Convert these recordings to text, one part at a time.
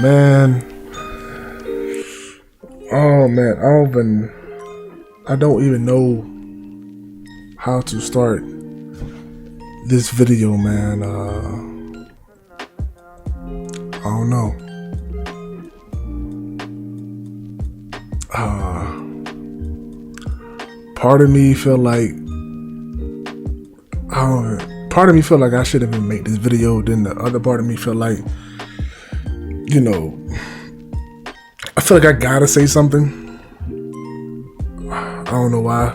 Man, oh man, I don't even know how to start this video, man. I don't know. Part of me feel like I should have been make this video. Then the other part of me feel like, I feel like I gotta say something. I don't know why.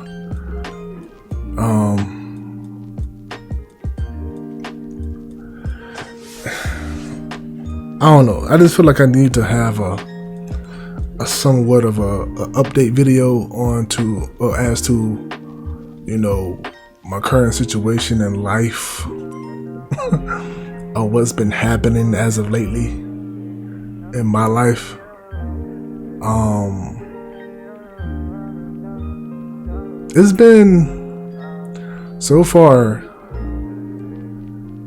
I don't know. I just feel like I need to have a somewhat of a update video as to my current situation in life or what's been happening as of lately in my life. It's been so far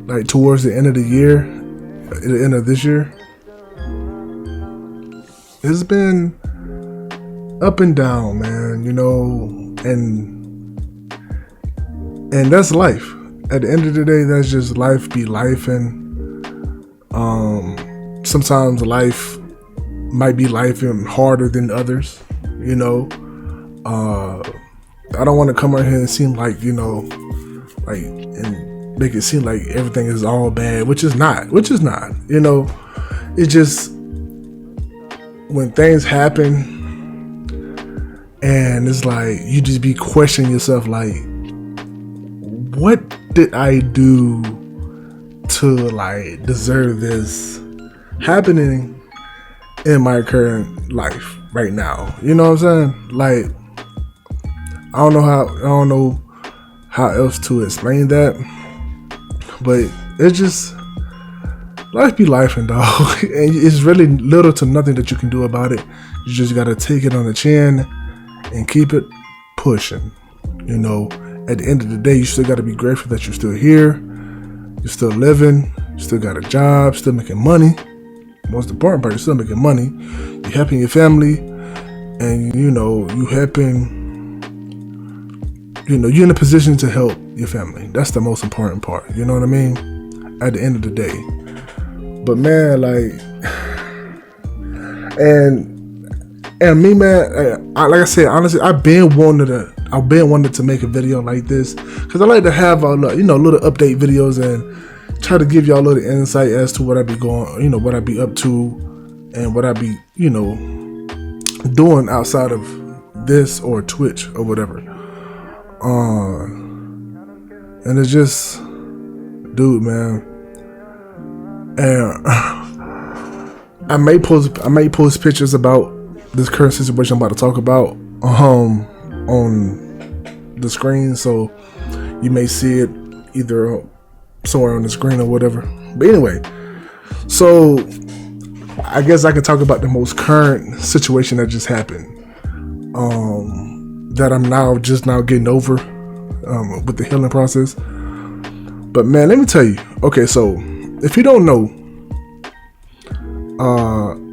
like towards the end of the year, at the end of this year, it's been up and down, man, and that's life. At the end of the day, that's just life be life, and sometimes life might be life and harder than others, I don't want to come out here and seem like, and make it seem like everything is all bad, which is not, it's just when things happen and it's like, you just be questioning yourself, like, what did I do to like deserve this happening in my current life right now? You know what I'm saying? Like, I don't know how else to explain that, but it's just life be life, and dog. And it's really little to nothing that you can do about it. You just gotta take it on the chin and keep it pushing. At the end of the day, you still gotta be grateful that you're still here, you're still living, you still got a job, still making money. Most important part, you're still making money. You're helping your family, and you helping. You're in a position to help your family. That's the most important part. You know what I mean? At the end of the day. But man, like, and me, man, like I said, honestly, I've been wanting to make a video like this, because I like to have little update videos and try to give y'all a little insight as to what I be what I be up to, and what I be doing outside of this or Twitch or whatever. And it's just, dude, man. And I may post pictures about this current situation I'm about to talk about on the screen, so you may see it either somewhere on the screen or whatever. But anyway, so I guess I can talk about the most current situation that just happened, that I'm just now getting over with the healing process. But man, let me tell you. Okay, so if you don't know,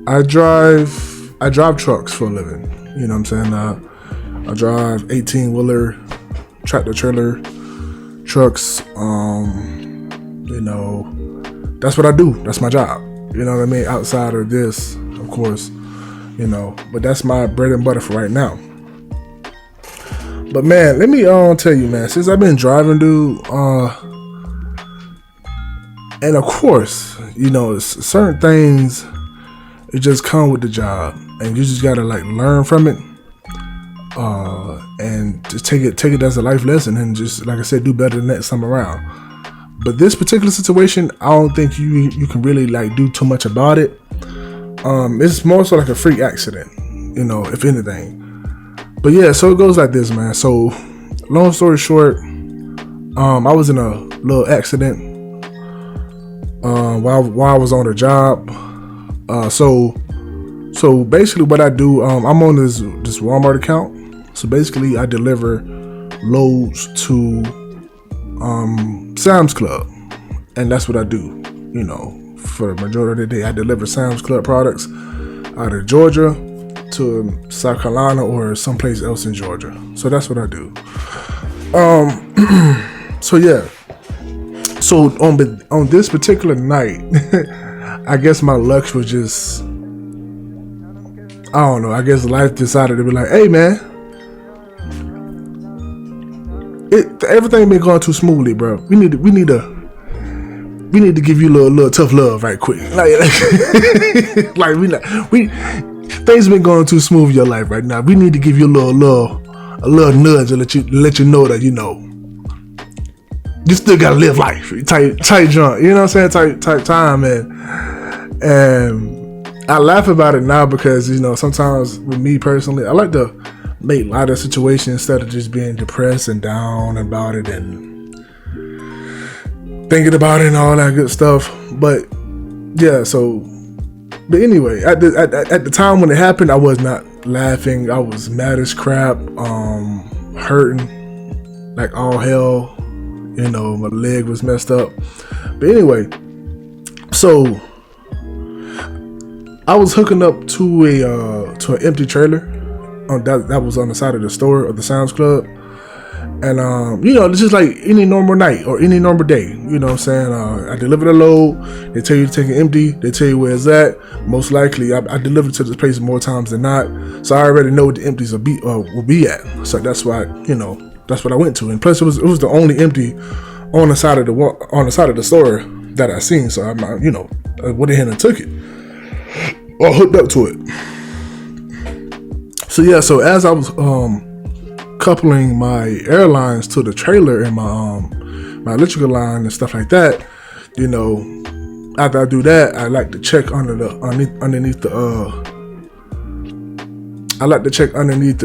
I drive trucks for a living. You know what I'm saying? I drive 18-wheeler, tractor trailer trucks. That's what I do. That's my job. You know what I mean? Outside of this, of course, but that's my bread and butter for right now. But man, let me tell you, man, since I've been driving, dude, and of course, certain things, it just come with the job, and you just gotta like learn from it, and just take it as a life lesson, and just, like I said, do better the next time around. But this particular situation, I don't think you can really like do too much about it. It's more so like a freak accident, if anything. But yeah, so it goes like this, man. So, long story short, I was in a little accident while I was on the job. So basically, what I do, I'm on this Walmart account. So basically, I deliver loads to Sam's Club, and that's what I do, for the majority of the day. I deliver Sam's Club products out of Georgia to South Carolina or someplace else in Georgia. So that's what I do. So yeah. So on this particular night, I guess my luck was just, I don't know. I guess life decided to be like, hey man, everything been going too smoothly, bro. We need to give you a little tough love right quick. Like things been going too smooth in your life right now. We need to give you a little nudge to let you know that you still gotta live life. Tight junk. You know what I'm saying? Tight time, man. And I laugh about it now because, sometimes with me personally, I like to make light of situations instead of just being depressed and down about it and thinking about it and all that good stuff. But yeah, but anyway, at the time when it happened, I was not laughing. I was mad as crap, hurting like all hell. My leg was messed up. But anyway, so I was hooking up to an empty trailer that was on the side of the store of the Sam's Club. And it's just like any normal night or any normal day. You know what I'm saying? I deliver the load. They tell you to take it empty. They tell you where it's at. Most likely, I deliver to this place more times than not. So I already know what the empties will be at. So that's why that's what I went to. And plus, it was the only empty on the side of the store that I seen. So I went ahead and took it or hooked up to it. So yeah. So as I was coupling my airlines to the trailer and my electrical line and stuff like that, after I do that, I like to check underneath the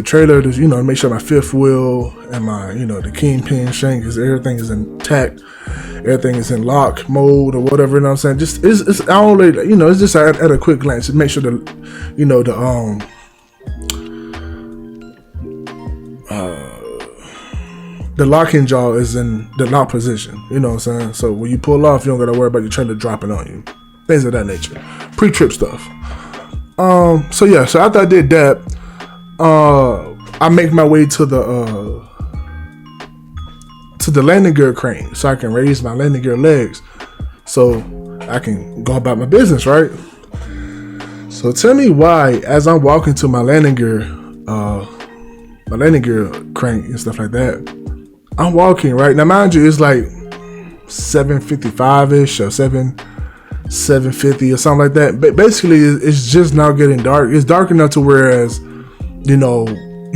trailer to make sure my fifth wheel and my the kingpin shank everything is intact, everything is in lock mode or whatever. You know what I'm saying? Just it's I only it's just at a quick glance to make sure the locking jaw is in the lock position. You know what I'm saying? So when you pull off, you don't gotta worry about your trailer dropping on you. Things of that nature. Pre-trip stuff. So after I did that, I make my way to the landing gear crane so I can raise my landing gear legs so I can go about my business, right? So tell me why, as I'm walking to my landing gear crane and stuff like that, I'm walking, right? Now, mind you, it's like 7:55-ish or 7:50 or something like that. But basically, it's just now getting dark. It's dark enough to whereas, you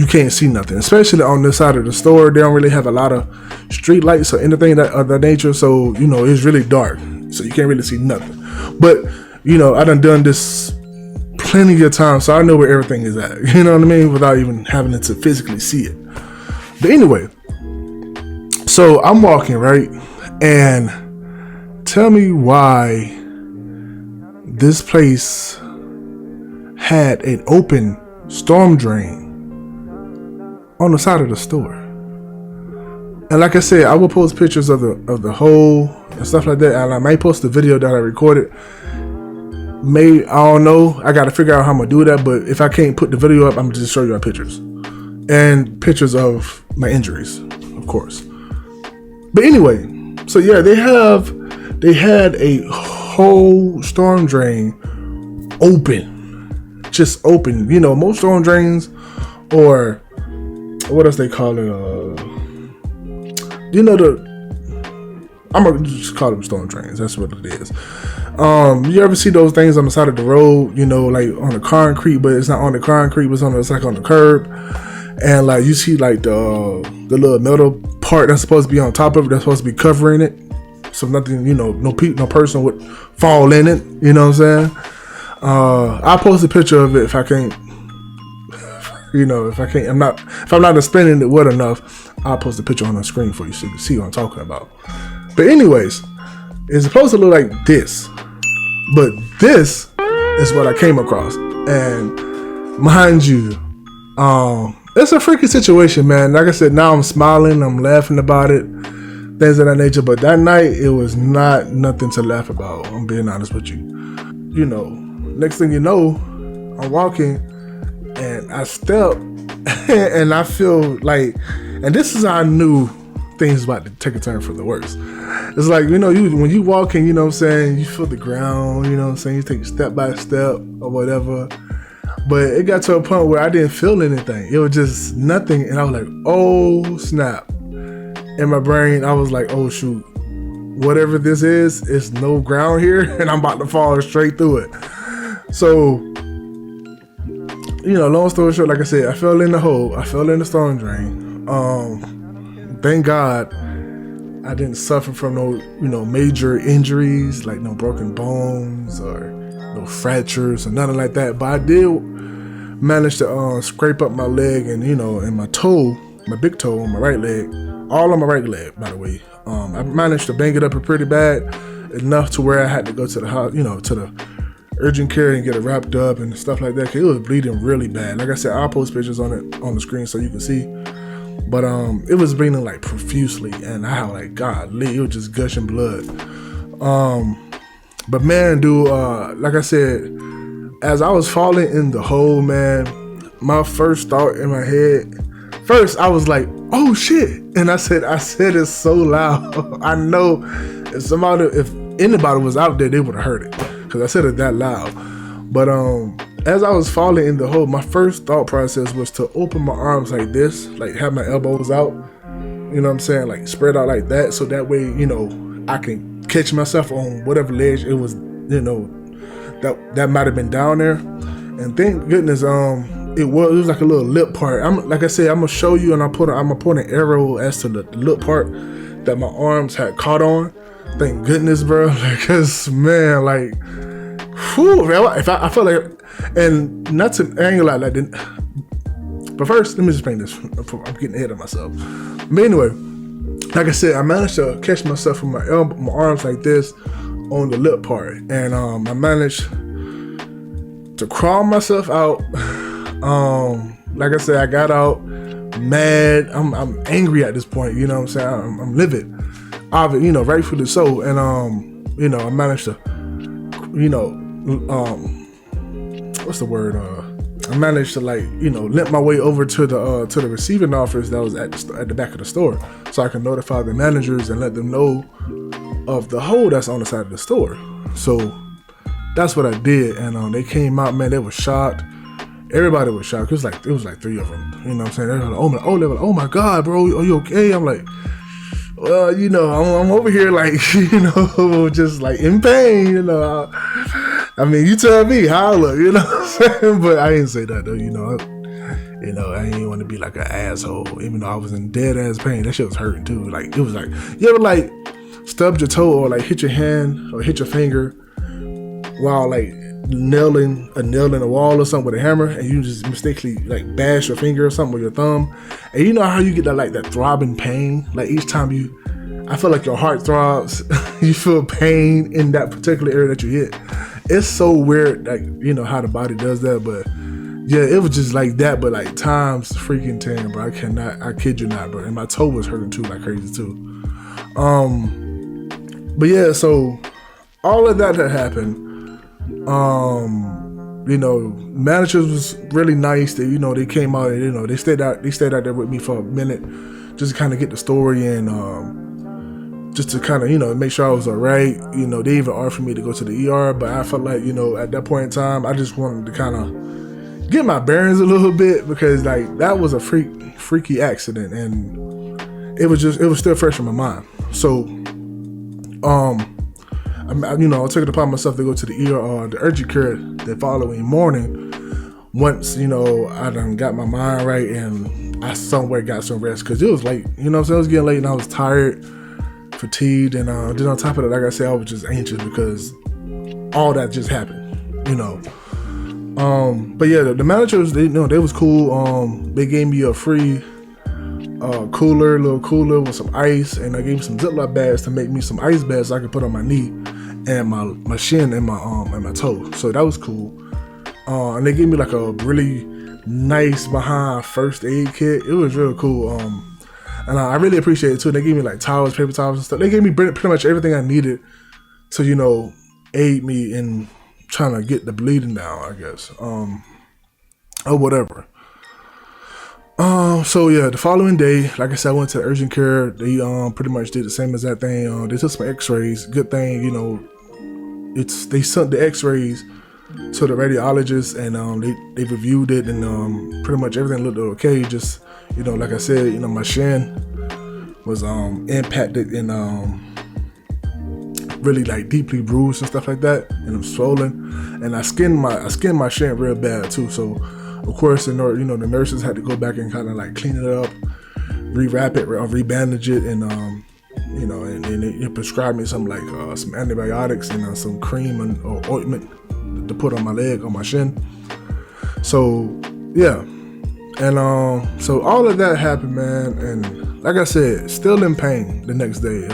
can't see nothing. Especially on this side of the store, they don't really have a lot of street lights or anything of that nature. So, it's really dark. So you can't really see nothing. But, I done this plenty of times, so I know where everything is at. You know what I mean? Without even having to physically see it. But anyway, so I'm walking, right? And tell me why this place had an open storm drain on the side of the store. And like I said, I will post pictures of the hole and stuff like that. And I might post the video that I recorded. I don't know. I got to figure out how I'm going to do that. But if I can't put the video up, I'm going to just show you my pictures. And pictures of my injuries, of course. But anyway, so yeah, they had a whole storm drain open. Just open. Most storm drains, or what else they call it? I'm gonna just call them storm drains. That's what it is. You ever see those things on the side of the road? Like on the concrete, but it's not on the concrete. It's like on the curb, and like you see like the little metal part that's supposed to be on top of it. That's supposed to be covering it, so nothing. No person would fall in it. You know what I'm saying? I'll post a picture of it if I can't. If I'm not explaining it well enough, I'll post a picture on the screen for you so you can see what I'm talking about. But anyways, it's supposed to look like this, but this is what I came across. And mind you, it's a freaky situation, man. Like I said, now I'm smiling, I'm laughing about it, things of that nature. But that night, it was not nothing to laugh about. I'm being honest with you. You know, next thing you know, I'm walking and I step and I feel like, and this is how I knew things about to take a turn for the worse. It's like, you know, when you walking, you know what I'm saying, you feel the ground, you know what I'm saying, you take step by step or whatever. But it got to a point where I didn't feel anything. It was just nothing. And I was like, oh, snap. In my brain, I was like, oh, shoot. Whatever this is, it's no ground here. And I'm about to fall straight through it. So, you know, long story short, like I said, I fell in the hole. I fell in the storm drain. Thank God I didn't suffer from no, you know, major injuries, like no broken bones or no fractures or nothing like that. But I did manage to scrape up my leg and, you know, and my toe, my big toe on my right leg, all on my right leg, by the way. I managed to bang it up pretty bad, enough to where I had to go to the house, you know, to the urgent care and get it wrapped up and stuff like that. Cause it was bleeding really bad. Like I said, I'll post pictures on it on the screen so you can see. But it was bleeding like profusely, and I was like, golly, it was just gushing blood. But man, dude, like I said, as I was falling in the hole, man, my first thought in my head, first I was like, oh shit. And I said it so loud. I know if anybody was out there, they would have heard it, because I said it that loud. But as I was falling in the hole, my first thought process was to open my arms like this, like have my elbows out, you know what I'm saying, like spread out like that, so that way, you know, I can catch myself on whatever ledge it was, you know, that might have been down there. And thank goodness, it was like a little lip part. Like I said, I'm gonna show you, and I'm gonna put an arrow as to the lip part that my arms had caught on. Thank goodness, bro, because man, like, whew, man, if I feel like, and not to angle like that. But first, let me just explain this. I'm getting ahead of myself. But anyway, like I said, I managed to catch myself with my arms like this on the lip part, and I managed to crawl myself out. Like I said, I got out mad. I'm angry at this point. You know what I'm saying? I'm livid, obviously, you know, rightfully so. And you know, I managed to, you know, what's the word? I managed to, like, you know, limp my way over to the receiving office that was at the back of the store, so I can notify the managers and let them know of the hole that's on the side of the store. So that's what I did, and they came out, man. They were shocked. Everybody was shocked. It was like 3 of them. You know what I'm saying? They were like, oh my God, bro, are you okay? I'm like, well, you know, I'm over here, like, you know, just like in pain, you know. I mean, you tell me how I look, you know what I'm saying? But I didn't say that though, you know. I didn't want to be like an asshole, even though I was in dead ass pain. That shit was hurting too. Like, it was like, you ever like stubbed your toe or like hit your hand or hit your finger while like nailing a nail in a wall or something with a hammer, and you just mistakenly like bash your finger or something with your thumb, and you know how you get that throbbing pain, like each time I feel like your heart throbs. You feel pain in that particular area that you hit. It's so weird, like, you know, how the body does that. But yeah, it was just like that, but like times freaking 10, bro. I kid you not, bro. And my toe was hurting too, like crazy too. But yeah, so all of that had happened. You know, managers was really nice. They, you know, they came out and, you know, they stayed out there with me for a minute, just to kind of get the story and just to kind of, you know, make sure I was all right. You know, they even offered me to go to the ER, but I felt like, you know, at that point in time, I just wanted to kind of get my bearings a little bit, because like that was a freaky accident, and it was still fresh in my mind. So, you know, I took it upon myself to go to the ER, the urgent care the following morning. Once, you know, I done got my mind right and I somewhere got some rest, because it was late. You know what I'm saying? It was getting late and I was tired, fatigued, and then on top of that, like I said, I was just anxious because all that just happened, you know. But yeah, the managers, they was cool. They gave me a free little cooler with some ice, and I gave me some Ziploc bags to make me some ice bags so I could put on my knee and my shin and my toe. So that was cool. And they gave me like a really nice behind first aid kit. It was real cool. And I really appreciate it too. They gave me like towels, paper towels and stuff. They gave me pretty much everything I needed to, you know, aid me in trying to get the bleeding down, I guess. Or whatever. So yeah, the following day, like I said, I went to urgent care. They pretty much did the same exact thing. They took some x-rays. Good thing, you know, they sent the x-rays to the radiologist, and they reviewed it, and pretty much everything looked okay. Just, you know, like I said, you know, my shin was impacted and really like deeply bruised and stuff like that, and it was swollen, and I skinned my shin real bad too. So of course, the nurses had to go back and kind of like clean it up, rewrap it, rebandage it, and you know, and they prescribed me some like some antibiotics and some cream or ointment to put on my leg, on my shin. So yeah, and so all of that happened, man, and like I said, still in pain the next day,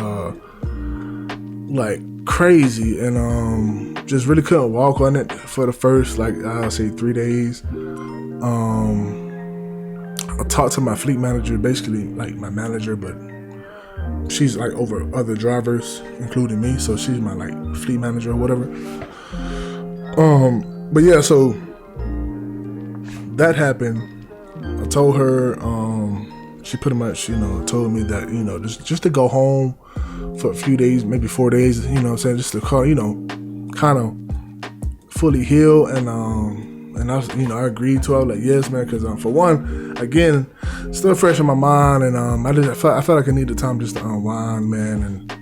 like crazy, and just really couldn't walk on it for the first, like, I'll say 3 days. I talked to my fleet manager, basically like my manager, but she's like over other drivers, including me, so she's my like fleet manager or whatever. But yeah, so that happened. I told her, she pretty much, you know, told me that, you know, just to go home for a few days, maybe 4 days, you know what I'm saying, just to call, you know, kind of fully heal. And I was, you know, I agreed to it. I was like, yes, man, because for one, again, still fresh in my mind, and I felt like I needed time just to unwind, man, and,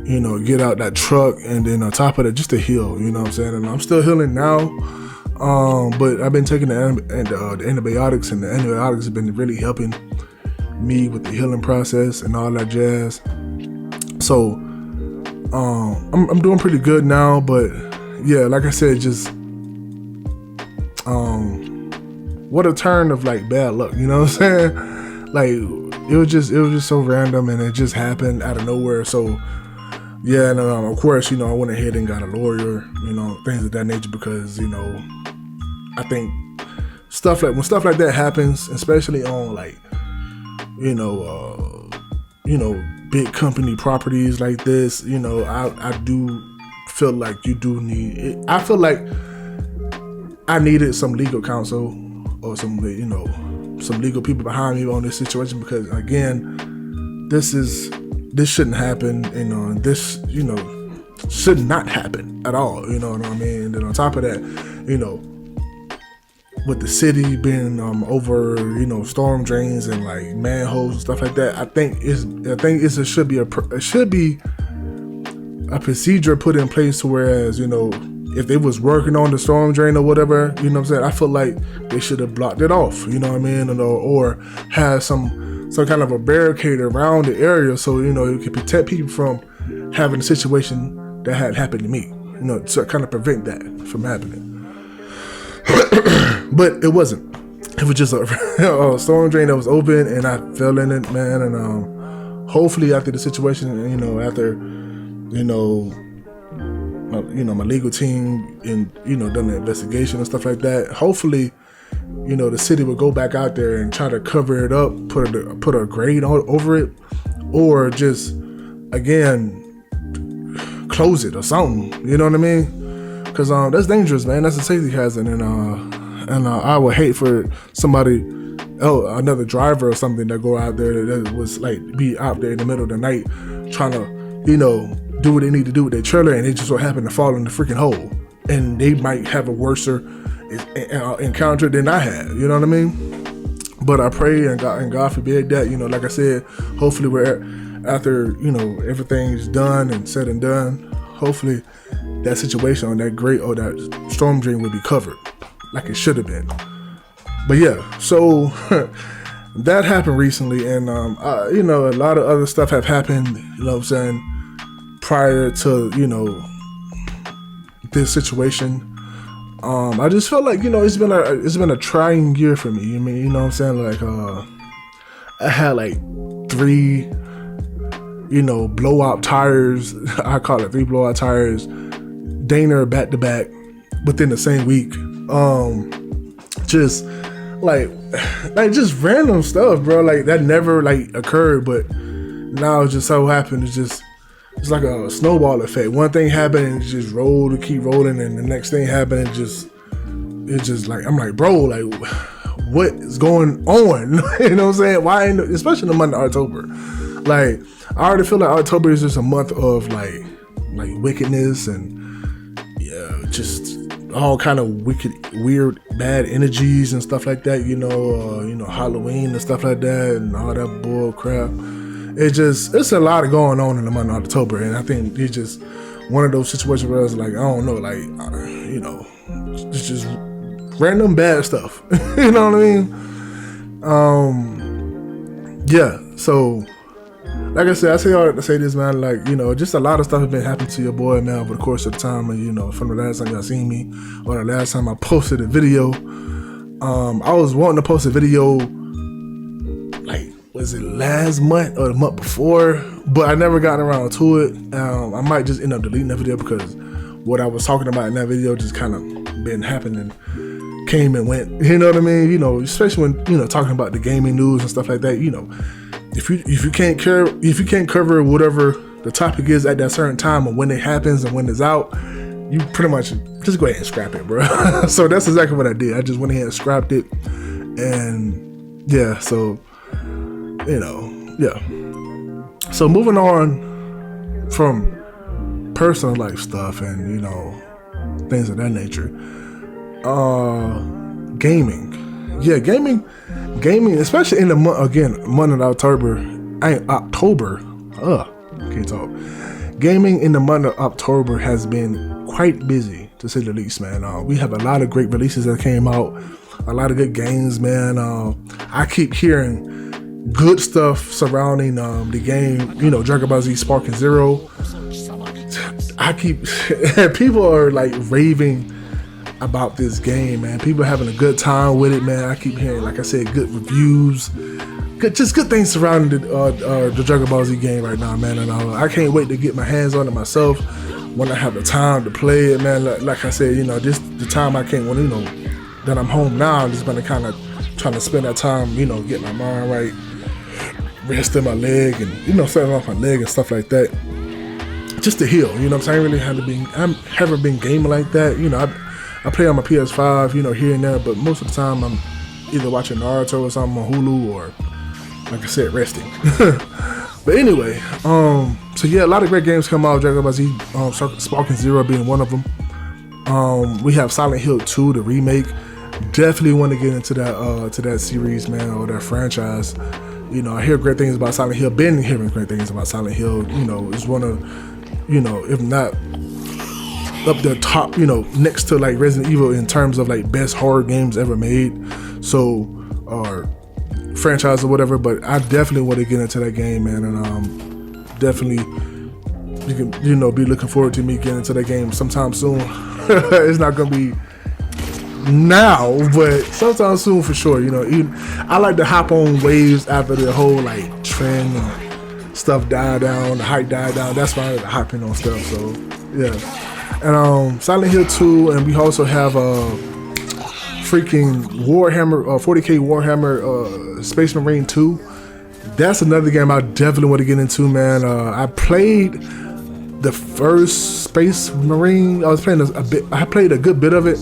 you know, get out that truck, and then on top of that, just to heal, you know what I'm saying. And I'm still healing now, but I've been taking the antibiotics, and the antibiotics have been really helping me with the healing process and all that jazz. So I'm doing pretty good now, but yeah, like I said, just what a turn of like bad luck, you know what I'm saying? Like it was just so random, and it just happened out of nowhere. So yeah, and of course, you know, I went ahead and got a lawyer, you know, things of that nature, because, you know, I think when stuff like that happens, especially on like, you know, big company properties like this, you know, I do feel like you do need it. I feel like I needed some legal counsel or some, you know, some legal people behind me on this situation, because again, this shouldn't happen, and this, you know, should not happen at all, you know what I mean? And then on top of that, you know, with the city being over, you know, storm drains and like manholes and stuff like that, I think it should be a procedure put in place to whereas, you know, if they was working on the storm drain or whatever, you know what I'm saying, I feel like they should have blocked it off, you know what I mean, or have some kind of a barricade around the area, so, you know, it could protect people from having a situation that had happened to me, you know, to kind of prevent that from happening. But it wasn't. It was just a storm drain that was open, and I fell in it, man. And hopefully, after the situation, you know, after, you know, my legal team and, you know, done the investigation and stuff like that, hopefully, you know, the city would go back out there and try to cover it up, put a grade over it, or just again close it or something. You know what I mean? Because that's dangerous, man. That's a safety hazard, and I would hate for somebody, another driver or something, that go out there that was like be out there in the middle of the night trying to, you know, do what they need to do with their trailer, and they just so happen to fall in the freaking hole, and they might have a worser encounter than I had. You know what I mean? But I pray and God forbid that, you know, like I said, hopefully after, you know, everything's done and said and done, hopefully that situation on that grate or that storm drain will be covered like it should have been. But yeah, so that happened recently, and you know, a lot of other stuff have happened, you know what I'm saying, prior to, you know, this situation. I just felt like, you know, it's been a trying year for me. I mean, you know what I'm saying? Like, I had like 3, you know, blowout tires. I call it 3 blowout tires, Dana back to back within the same week. Just like, like just random stuff, bro. Like that never like occurred, but now it just so happened. It's like a snowball effect. One thing happened and it just rolled to keep rolling, and the next thing happened and it's just like I'm like, bro, like what is going on? You know what I'm saying? Why, especially in the month of October? Like I already feel like October is just a month of like wickedness and just all kind of wicked, weird, bad energies and stuff like that. You know, Halloween and stuff like that and all that bull crap. It's a lot of going on in the month of October, and I think it's just one of those situations where it's like, I don't know, like, it's just random bad stuff. You know what I mean? Yeah, so, like I said, I say all that to say this, man, like, just a lot of stuff has been happening to your boy, man, over the course of the time, and, from the last time y'all seen me, or the last time I posted a video. I was wanting to post a video, like, was it last month or the month before? But I never got around to it. I might just end up deleting that video because what I was talking about in that video just kind of been happening, came and went. You know what I mean? Especially when talking about the gaming news and stuff like that. If you can't cover whatever the topic is at that certain time or when it happens and when it's out, you pretty much just go ahead and scrap it, bro. So that's exactly what I did. I just went ahead and scrapped it, and yeah. So. Yeah. So moving on from personal life stuff and, things of that nature. Gaming. Yeah, gaming, especially in the month of October. Can't talk. Gaming in the month of October has been quite busy, to say the least, man. We have a lot of great releases that came out, a lot of good games, man. I keep hearing good stuff surrounding the game, Dragon Ball Z Sparking Zero. People are like raving about this game, man. People are having a good time with it, man. I keep hearing, like I said, good reviews, good things surrounding the Dragon Ball Z game right now, man. And I can't wait to get my hands on it myself when I have the time to play it, man. Like I said, this the time I can't, that I'm home now. I'm just gonna kind of trying to spend that time, get my mind right, resting my leg and, setting off my leg and stuff like that. Just to heal, you know what I'm saying? I haven't been gaming like that. I play on my PS5, here and there, but most of the time I'm either watching Naruto or something on Hulu or, like I said, resting. But anyway, so yeah, a lot of great games come out. Dragon Ball Z, Sparking Zero being one of them. We have Silent Hill 2, the remake. Definitely want to get into that series, man, or that franchise. I hear great things about Silent Hill. Been hearing great things about Silent Hill. It's one of, if not up the top, next to like Resident Evil in terms of like best horror games ever made. So, or franchise or whatever. But I definitely want to get into that game, man, and definitely you can, be looking forward to me getting into that game sometime soon. It's not gonna be now, but sometime soon for sure. I like to hop on waves after the whole like trend and stuff died down, the hype died down. That's why I like to hop in on stuff. So yeah. And Silent Hill 2, and we also have freaking Warhammer, 40k Warhammer Space Marine 2. That's another game I definitely want to get into, man. I played the first Space Marine. I was playing a bit. I played a good bit of it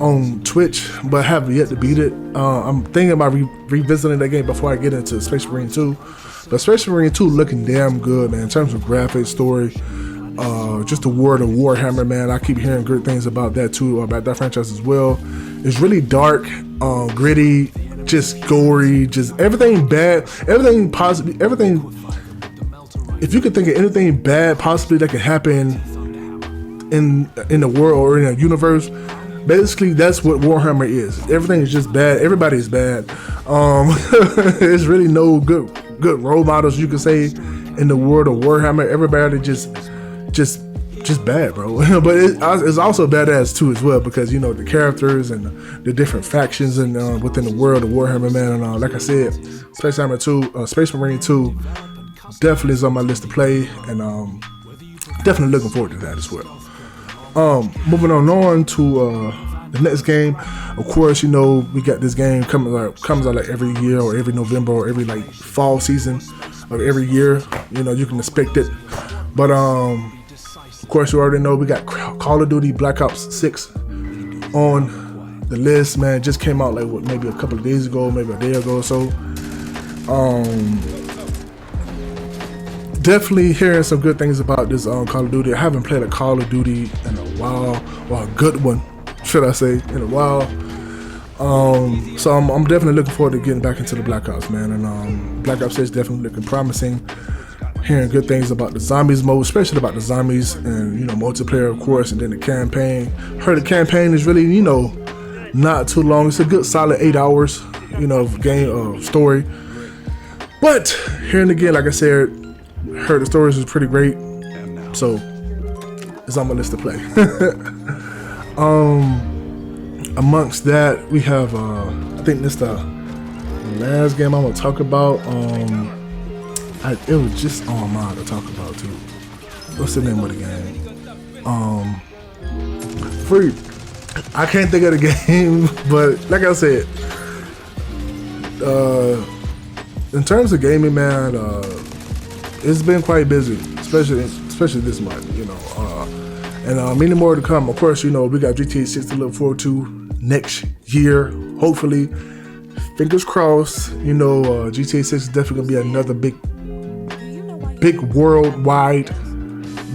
on Twitch, but have yet to beat it. I'm thinking about revisiting that game before I get into Space Marine 2. But Space Marine 2 looking damn good, man, in terms of graphics, story, just the world of Warhammer, man. I keep hearing good things about that too, about that franchise as well. It's really dark, gritty, just gory, just everything bad, everything possibly, everything. If you could think of anything bad possibly that could happen in the world or in a universe, basically that's what Warhammer is. Everything is just bad. Everybody is bad. There's really no good role models you could say in the world of Warhammer. Everybody just bad, bro. But it's also badass too as well, because the characters and the different factions and within the world of Warhammer, man. And like I said, Space Marine 2 definitely is on my list to play, and definitely looking forward to that as well. Moving on to The next game, of course, you know, we got this game comes out like every year or every November or every like fall season of every year. You know, you can expect it. But of course, you already know we got Call of Duty Black Ops 6 on the list, man. It just came out like maybe a couple of days ago, maybe a day ago or so. Definitely hearing some good things about this Call of Duty. I haven't played a Call of Duty in a while, or a good one, should I say, in a while. So I'm definitely looking forward to getting back into the Black Ops, man. And Black Ops 6 definitely looking promising. Hearing good things about the zombies mode, especially about the zombies and, you know, multiplayer, of course, and then the campaign. Heard the campaign is really, you know, not too long. It's a good solid 8 hours, you know, of game story. But hearing again, like I said, heard the stories is pretty great. So it's on my list to play. Amongst that, we have I think this the last game I'm gonna talk about. It was just on my mind to talk about too. What's the name of the game? I can't think of the game, but like I said, in terms of gaming, man, it's been quite busy, especially this month, you know, and many more to come. Of course, you know, we got GTA 6 to look forward to next year, hopefully. Fingers crossed. You know, GTA 6 is definitely gonna be another big worldwide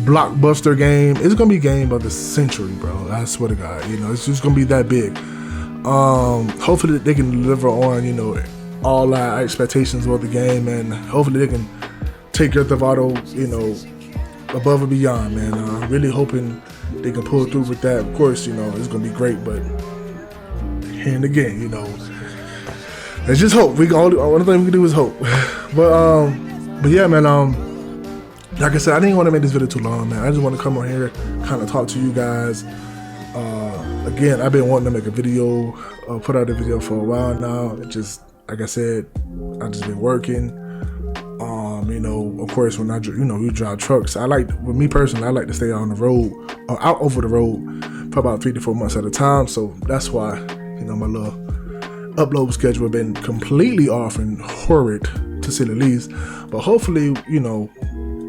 blockbuster game. It's gonna be game of the century, bro. I swear to God, you know, it's just gonna be that big. Hopefully they can deliver on, you know, all our expectations of the game, and hopefully they can take Grand Theft Auto, you know, above and beyond, man. I'm really hoping they can pull through with that. Of course, you know, it's gonna be great, but here and again, you know, let's just hope. Only thing we can do is hope. But yeah, man. Like I said, I didn't want to make this video too long, man. I just want to come on here, kind of talk to you guys. Again, I've been wanting to make a video, put out a video for a while now. It just, like I said, I've just been working. You know, of course, when we drive trucks, with me personally, I like to stay on the road, or out over the road for about 3 to 4 months at a time. So that's why, you know, my little upload schedule has been completely off and horrid, to say the least. But hopefully, you know,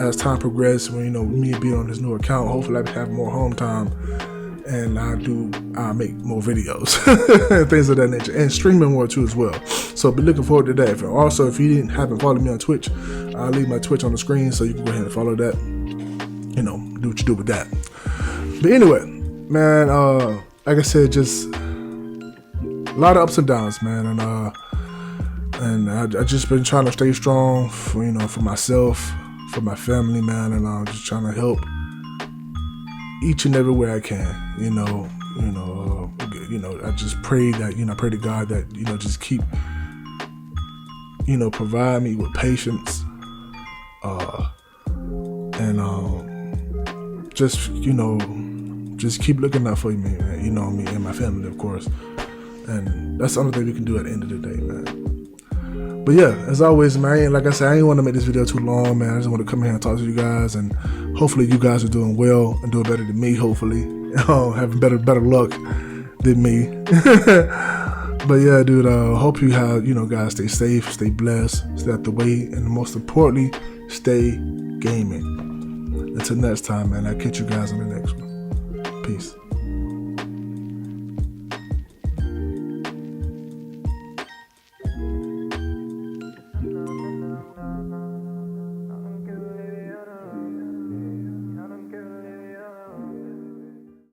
as time progresses, when, you know, me being on this new account, hopefully I have more home time, and I make more videos and things of that nature, and streaming more too as well. So be looking forward to that. Also, if you haven't followed me on Twitch, I'll leave my Twitch on the screen, so you can go ahead and follow that. You know, do what you do with that. But anyway, man, like I said, just a lot of ups and downs, man, and I just been trying to stay strong for, you know, for myself, for my family, man, and I'm just trying to help each and every way I can, you know. I just pray that, you know, pray to God that, you know, just keep, you know, provide me with patience, and just, you know, just keep looking out for me, man, you know, me and my family, of course, and that's the only thing we can do at the end of the day, man. But yeah, as always, man, like I said, I didn't want to make this video too long, man. I just want to come here and talk to you guys, and hopefully you guys are doing well and doing better than me, hopefully. Having better luck than me. But yeah, dude, hope you have, you know, guys, stay safe, stay blessed, stay out the way, and most importantly, stay gaming. Until next time, man, I'll catch you guys on the next one. Peace.